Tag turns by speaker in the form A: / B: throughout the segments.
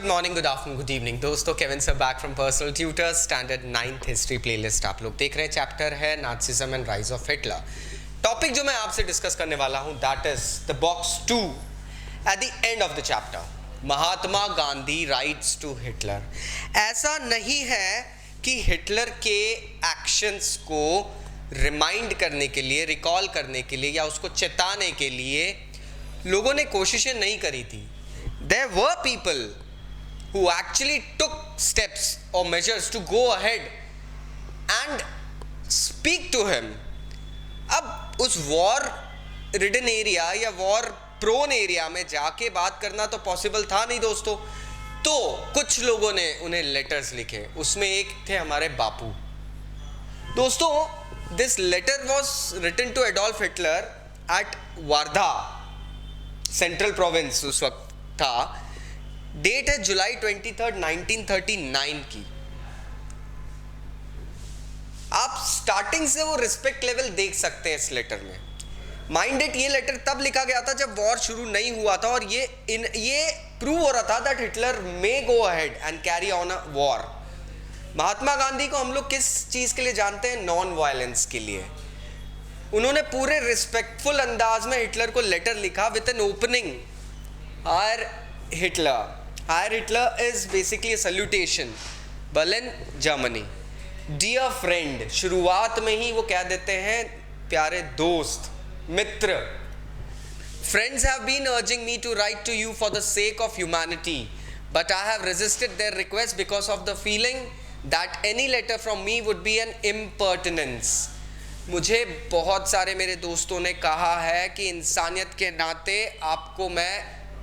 A: Good morning, good afternoon, good evening दोस्तों। Kevin sir back from personal tutors, standard 9th history playlist आप लोग देख रहे हैं। चैप्टर है Nazism and rise of Hitler. Topic जो मैं आपसे डिस्कस करने वाला हूं that is the box 2 at the end of the chapter, Mahatma Gandhi writes to Hitler. ऐसा नहीं है कि हिटलर के एक्शंस को रिमाइंड करने के लिए, रिकॉल करने के लिए या उसको चेताने के लिए लोगों ने कोशिशें नहीं करी थी। There were people who actually took steps or measures to go ahead and speak to him. अब उस वॉर रिडन एरिया या वॉर प्रोन एरिया में जाके बात करना तो पॉसिबल था नहीं दोस्तों। तो कुछ लोगों ने उन्हें लेटर्स लिखे, उसमें एक थे हमारे बापू। दोस्तों, this letter was written to Adolf Hitler at Wardha, central province उस वक्त था। डेट है जुलाई 23, 1939 की। आप स्टार्टिंग से वो रिस्पेक्ट लेवल देख सकते हैं इस लेटर में। माइंड इट, ये लेटर तब लिखा गया था जब वॉर शुरू नहीं हुआ था और ये प्रूव हो रहा था that Hitler may go ahead and carry on a war. Mahatma Gandhi को हम लोग किस चीज के लिए जानते हैं? नॉन वायलेंस के लिए। उन्होंने पूरे रिस्पेक्टफुल अंदाज में हिटलर को लेटर लिखा with an opening, Heil Hitler. Heil Hitler is basically a salutation. Berlin, Germany. Dear friend. शुरुआत में ही वो कह देते हैं प्यारे दोस्त, मित्र। Friends have been urging me to write to you for the sake of humanity, but I have resisted their request because of the feeling that any letter from me would be an impertinence. मुझे बहुत सारे मेरे दोस्तों ने कहा है कि इंसानियत के नाते आपको मैं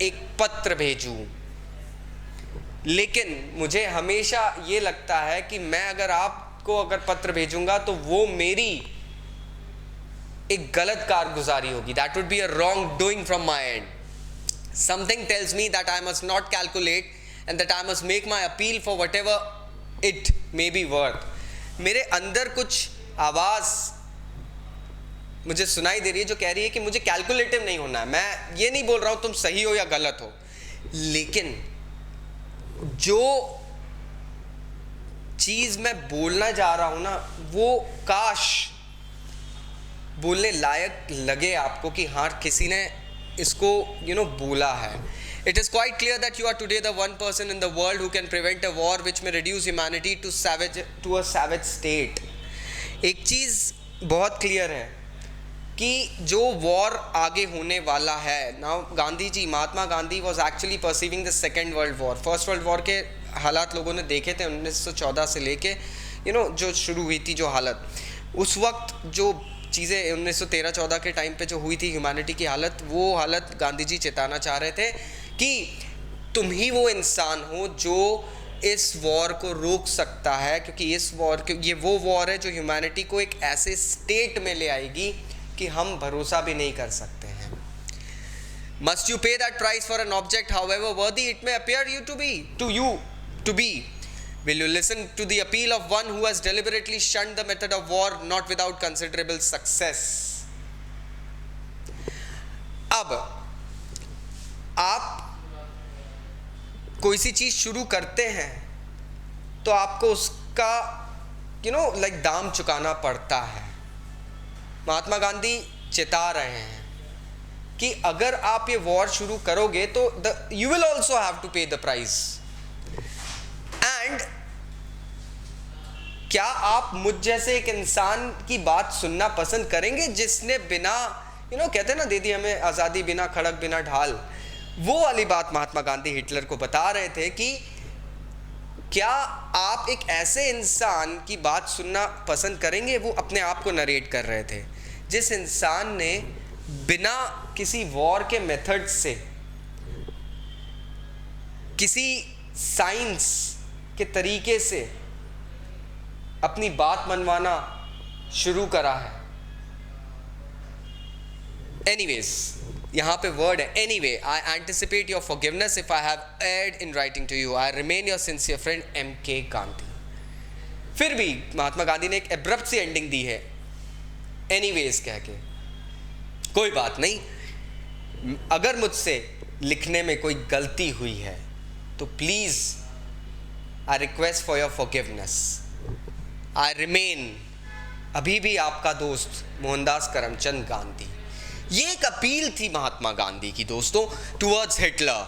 A: एक पत्र भेजूं, लेकिन मुझे हमेशा ये लगता है कि मैं अगर पत्र भेजूंगा तो वो मेरी एक गलत कारगुजारी होगी। That would be a wrong doing from my and. Something tells me that I must not calculate and that I must make my appeal for what ever it may be worth. मेरे अंदर कुछ आवाज मुझे सुनाई दे रही है जो कह रही है कि मुझे कैलकुलेटिव नहीं होना है। मैं ये नहीं बोल रहा हूं तुम सही हो या गलत हो, लेकिन जो चीज मैं बोलना जा रहा हूं ना, वो काश बोलने लायक लगे आपको कि हाँ किसी ने इसको बोला है। It is quite clear that you are today the one person in the world who can prevent a war which may reduce humanity to a savage state. एक चीज बहुत क्लियर है कि जो वॉर आगे होने वाला है now, Gandhi ji, Mahatma Gandhi was actually perceiving the second world war. First world war के हालात लोगों ने देखे थे 1914 से लेके जो शुरू हुई थी जो हालत, उस वक्त जो चीज़ें 1913-14 के टाइम पे जो हुई थी ह्यूमैनिटी की हालत, वो हालत गांधी जी चेताना चाह रहे थे कि तुम ही वो इंसान हो जो इस वॉर को रोक सकता है, क्योंकि ये वो वॉर है जो ह्यूमैनिटी को एक ऐसे स्टेट में ले आएगी कि हम भरोसा भी नहीं कर सकते हैं। Must you pay that price for an object, however worthy it may appear to you to be? Will you listen to the appeal of one who has deliberately shunned the method of war, not without considerable success? अब आप कोई सी चीज शुरू करते हैं तो आपको उसका दाम चुकाना पड़ता है। महात्मा गांधी चेता रहे हैं कि अगर आप ये वॉर शुरू करोगे तो you will also have to pay the price. And क्या आप मुझ जैसे एक इंसान की बात सुनना पसंद करेंगे जिसने बिना कहते हैं ना, दे दी हमें आज़ादी बिना खड़क बिना ढाल, वो वाली बात महात्मा गांधी हिटलर को बता रहे थे कि क्या आप एक ऐसे इंसान की बात सुनना पसंद करेंगे। वो अपने आप को नरेट कर रहे थे, जिस इंसान ने बिना किसी वॉर के मेथड से, किसी साइंस के तरीके से अपनी बात मनवाना शुरू करा है। एनीवेज, यहां पे वर्ड है anyway. I anticipate your forgiveness if I have erred in writing to you. I remain your sincere friend M.K. Gandhi. फिर भी महात्मा गांधी ने एक एब्रप्ट सी एंडिंग दी है एनीवेज कह के। कोई बात नहीं, अगर मुझसे लिखने में कोई गलती हुई है तो please I request for your forgiveness. I remain अभी भी आपका दोस्त मोहनदास करमचंद गांधी. ये एक अपील थी महात्मा गांधी की दोस्तों towards Hitler,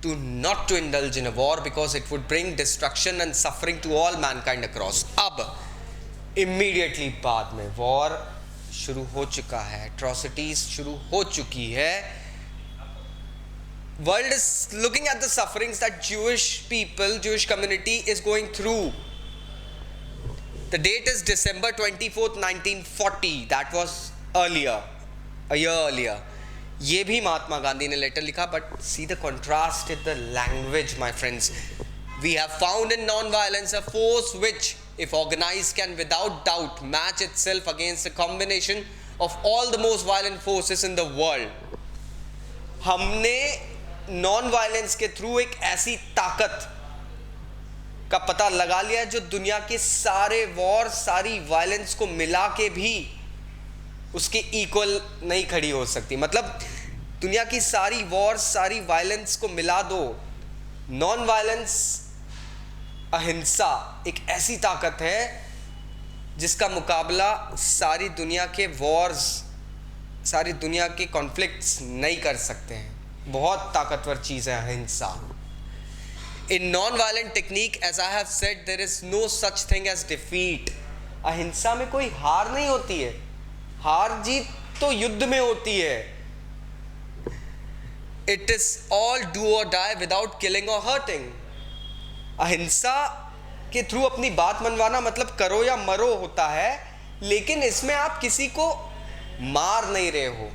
A: to not to indulge in a war because it would bring destruction and suffering to all mankind across. अब immediately बाद में war शुरू हो चुका है, atrocities शुरू हो चुकी है. World is looking at the sufferings that Jewish people, Jewish community is going through. The date is December 24th, 1940. That was earlier, a year earlier. ये भी महात्मा गांधी ने लेटर लिखा. But see the contrast in the language my friends. We have found in non violence a force which if organise can without doubt match itself against the combination of all the most violent forces in the world. हमने non violence के through एक ऐसी ताकत का पता लगा लिया जो दुनिया के सारे वॉर, सारी वायलेंस को मिला के भी उसके इक्वल नहीं खड़ी हो सकती. मतलब दुनिया की सारी वॉर, सारी वायलेंस को मिला दो, नॉन वायलेंस, अहिंसा एक ऐसी ताकत है जिसका मुकाबला सारी दुनिया के वॉर्स, सारी दुनिया के कॉन्फ्लिक्ट्स नहीं कर सकते हैं. बहुत ताकतवर चीज़ है अहिंसा. In non violent technique as I have said there is no such thing as defeat. अहिंसा में कोई हार नहीं होती है. हार जीत तो युद्ध में होती है. इट इज ऑल डू और डाई विदाउट किलिंग और हर्टिंग. अहिंसा के थ्रू अपनी बात मनवाना मतलब करो या मरो होता है, लेकिन इसमें आप किसी को मार नहीं रहे हो,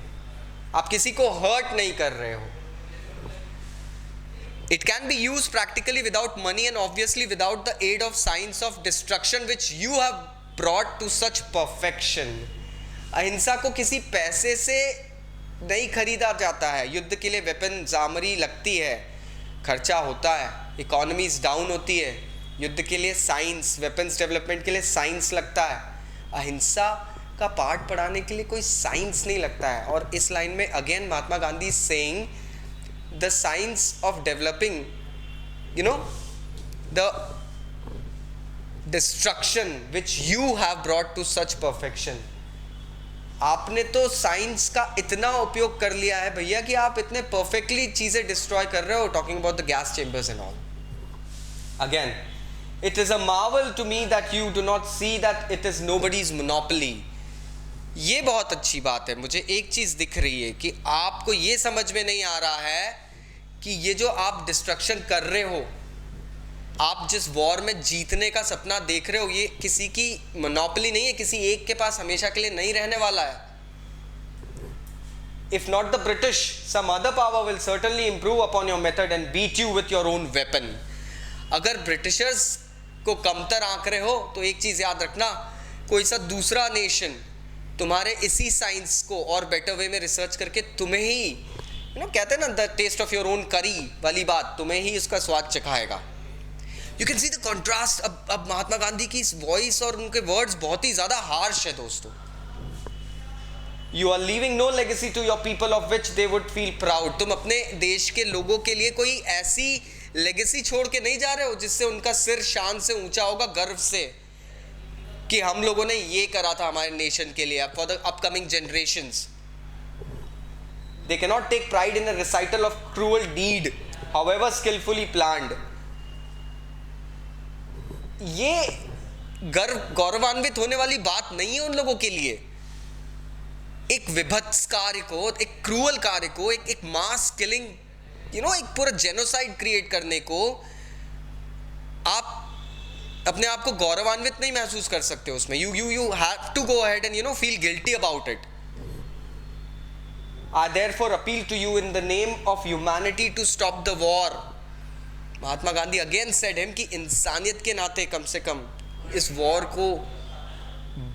A: आप किसी को हर्ट नहीं कर रहे हो. It can be used practically without money and obviously without the aid of science of destruction which you have brought to such perfection. अहिंसा को किसी पैसे से नहीं खरीदा जाता है. युद्ध के लिए वेपन, जामरी लगती है, खर्चा होता है, इकोनॉमीज डाउन होती है. युद्ध के लिए साइंस, वेपन्स डेवलपमेंट के लिए साइंस लगता है. अहिंसा का पाठ पढ़ाने के लिए कोई साइंस नहीं लगता है. और इस लाइन में again Mahatma Gandhi saying the science of developing the destruction which you have brought to such perfection. आपने तो साइंस का इतना उपयोग कर लिया है भैया कि आप इतने परफेक्टली चीजें डिस्ट्रॉय कर रहे हो. Talking about the gas chambers and all. Again it is a marvel to me that you do not see that it is nobody's monopoly. ये बहुत अच्छी बात है. मुझे एक चीज दिख रही है कि आपको ये समझ में नहीं आ रहा है कि ये जो आप डिस्ट्रक्शन कर रहे हो, आप जिस वॉर में जीतने का सपना देख रहे हो, ये किसी की मोनोपोली नहीं है, किसी एक के पास हमेशा के लिए नहीं रहने वाला है. If not the British, some other power will certainly improve upon your method and beat you with your own weapon. अगर ब्रिटिशर्स को कमतर आंक रहे हो तो एक चीज याद रखना, कोई सा दूसरा नेशन तुम्हारे इसी साइंस को और बेटर वे में रिसर्च करके तुम्हें ही कहते हैं ना the taste of your own curry वाली बात, तुम्हें ही उसका स्वाद चखाएगा. You can see the contrast. अब महात्मा गांधी की इस वॉइस और उनके वर्ड्स बहुत ही ज्यादा हार्श है दोस्तों. You are leaving no legacy to your people of which they would feel proud. तुम अपने देश के लोगों के लिए कोई ऐसी लेगेसी छोड़ के नहीं जा रहे हो जिससे उनका सिर शान से ऊंचा होगा गर्व से कि हम लोगों ने ये करा था हमारे नेशन के लिए. For the upcoming generations they cannot take pride in a recital of cruel deed however skillfully planned. ये गौरवान्वित होने वाली बात नहीं है उन लोगों के लिए. एक विभत्स कार्य को, एक क्रूअल कार्य को, एक मास किलिंग, एक पूरा जेनोसाइड क्रिएट करने को आप अपने आप को गौरवान्वित नहीं महसूस कर सकते उसमें. You have to go ahead and feel guilty about it. I therefore appeal to you in the name of humanity to stop the war. Mahatma Gandhi again said him कि इंसानियत के नाते कम से कम इस वॉर को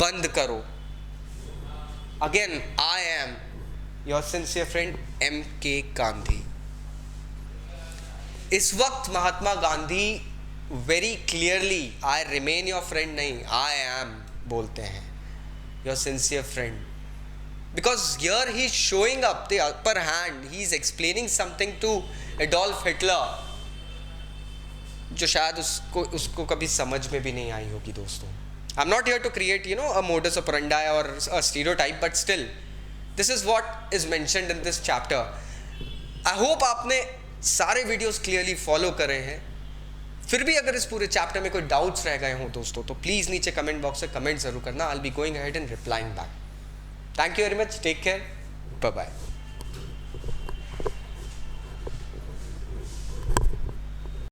A: बंद करो. Again, I am your sincere friend M.K. Gandhi. इस वक्त Mahatma Gandhi very clearly I remain your friend नहीं, I am बोलते हैं, your sincere friend. Because here he is showing up the upper hand. He is explaining something to Adolf Hitler जो शायद उसको कभी समझ में भी नहीं आई होगी दोस्तों. I am not here to create a modus operandi और a stereotype, but still this is what is mentioned in this chapter. I hope आपने सारे वीडियोस क्लियरली फॉलो करे हैं. फिर भी अगर इस पूरे चैप्टर में कोई डाउट्स रह गए हों दोस्तों, तो प्लीज़ नीचे कमेंट बॉक्स में कमेंट जरूर करना. I will be going ahead and replying back. Thank you very much. Take care. Bye bye.